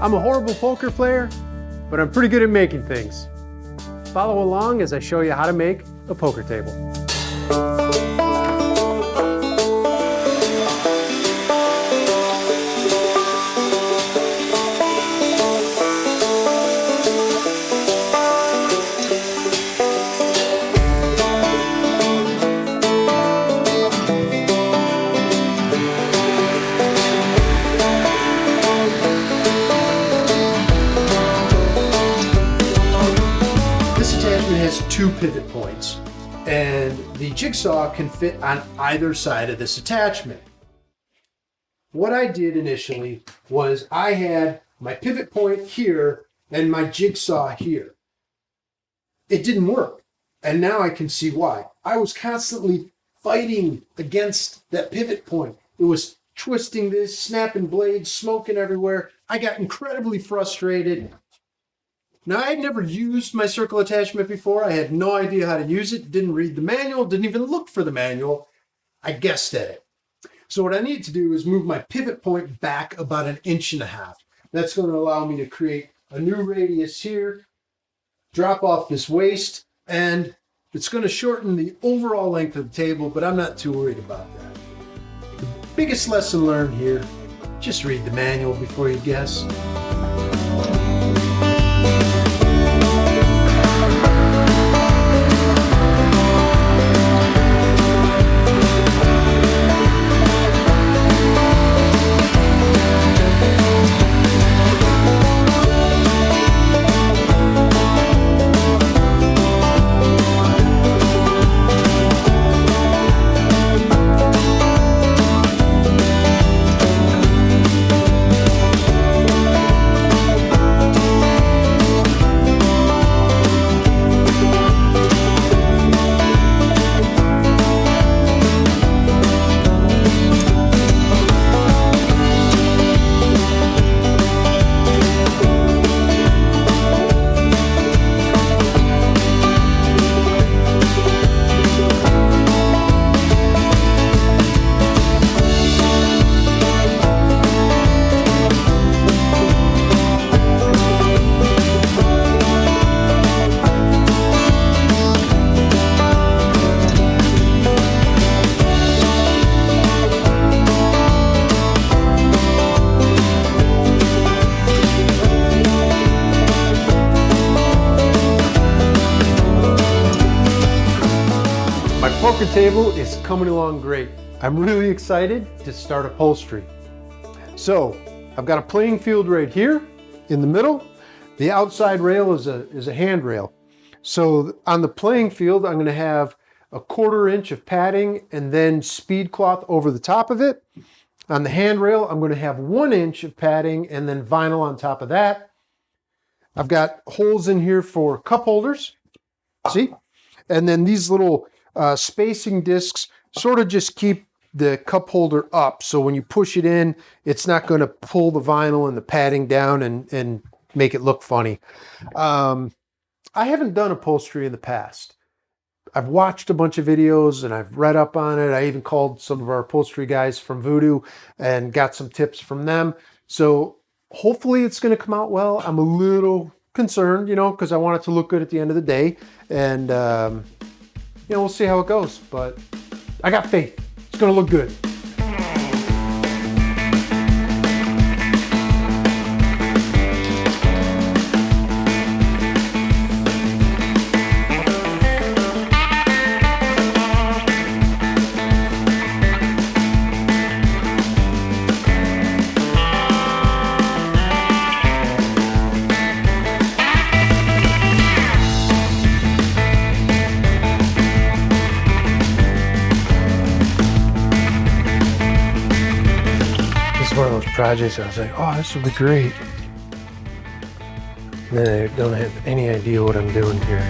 I'm a horrible poker player, but I'm pretty good at making things. Follow along as I show you how to make a poker table. Has 2 pivot points, and the Jigsaw can fit on either side of this attachment. What I did initially was I had my pivot point here and my Jigsaw here. It didn't work, and now I can see why. I was constantly fighting against that pivot point. It was twisting this, snapping blades, smoking everywhere. I got incredibly frustrated. Now, I had never used my circle attachment before. I had no idea how to use it, didn't read the manual, didn't even look for the manual. I guessed at it. So what I need to do is move my pivot point back about 1.5 inches. That's going to allow me to create a new radius here, drop off this waist, and it's going to shorten the overall length of the table, but I'm not too worried about that. The biggest lesson learned here, just read the manual before you guess. Poker table is coming along great. I'm really excited to start upholstery. So I've got a playing field right here in the middle. The outside rail is a handrail. So on the playing field, I'm going to have 1/4 inch of padding and then speed cloth over the top of it. On the handrail, I'm going to have 1 inch of padding and then vinyl on top of that. I've got holes in here for cup holders. See? And then these little spacing discs sort of just keep the cup holder up, so when you push it in, it's not going to pull the vinyl and the padding down and make it look funny. I haven't done upholstery in the past. I've watched a bunch of videos and I've read up on it. I even called some of our upholstery guys from Voodoo and got some tips from them. So hopefully it's going to come out well. I'm a little concerned, because I want it to look good at the end of the day. And we'll see how it goes, but I got faith. It's gonna look good. One of those projects I was like, oh, this would be great. And then I don't have any idea what I'm doing here.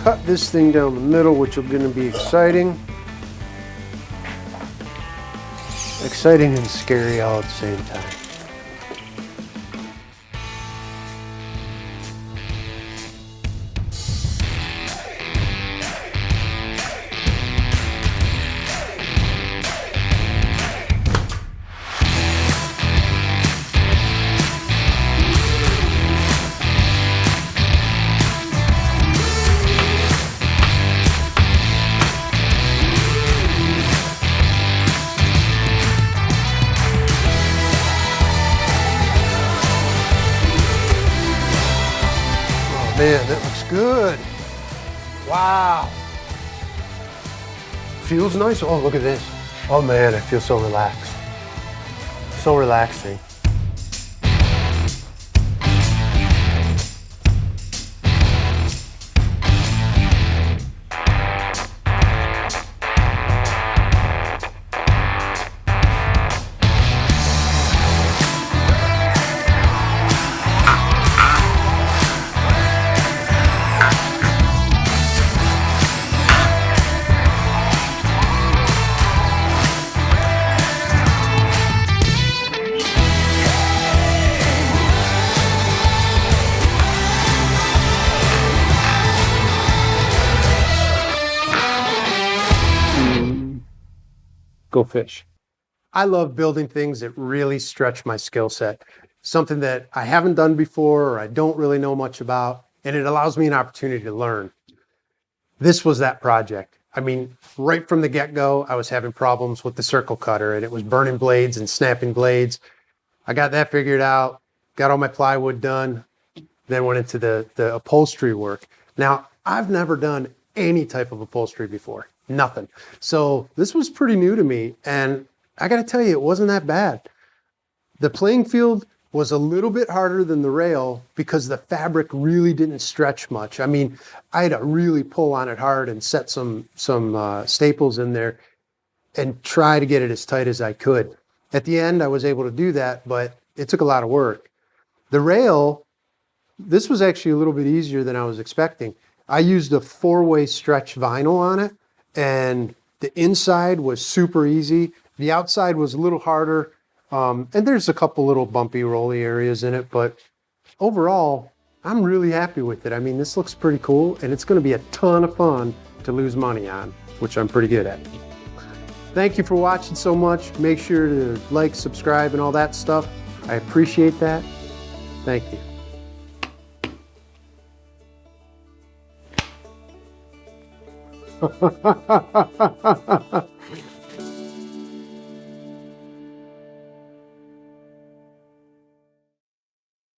cut this thing down the middle, which is going to be exciting. Exciting and scary all at the same time. Man, that looks good. Wow. Feels nice. Oh, look at this. Oh man, I feel so relaxed. So relaxing. Go fish. I love building things that really stretch my skill set. Something that I haven't done before or I don't really know much about, and it allows me an opportunity to learn. This was that project. I mean, right from the get-go, I was having problems with the circle cutter and it was burning blades and snapping blades. I got that figured out, got all my plywood done, then went into the upholstery work. Now, I've never done any type of upholstery before. Nothing. So this was pretty new to me, and I got to tell you, it wasn't that bad. The playing field was a little bit harder than the rail because the fabric really didn't stretch much. I mean, I had to really pull on it hard and set some staples in there and try to get it as tight as I could. At the end, I was able to do that, but it took a lot of work. The rail, this was actually a little bit easier than I was expecting. I used a 4-way stretch vinyl on it, and the inside was super easy. The outside was a little harder, and there's a couple little bumpy, rolly areas in it, but overall, I'm really happy with it. I mean, this looks pretty cool, and it's gonna be a ton of fun to lose money on, which I'm pretty good at. Thank you for watching so much. Make sure to like, subscribe, and all that stuff. I appreciate that. Thank you. Ha ha ha ha ha ha ha.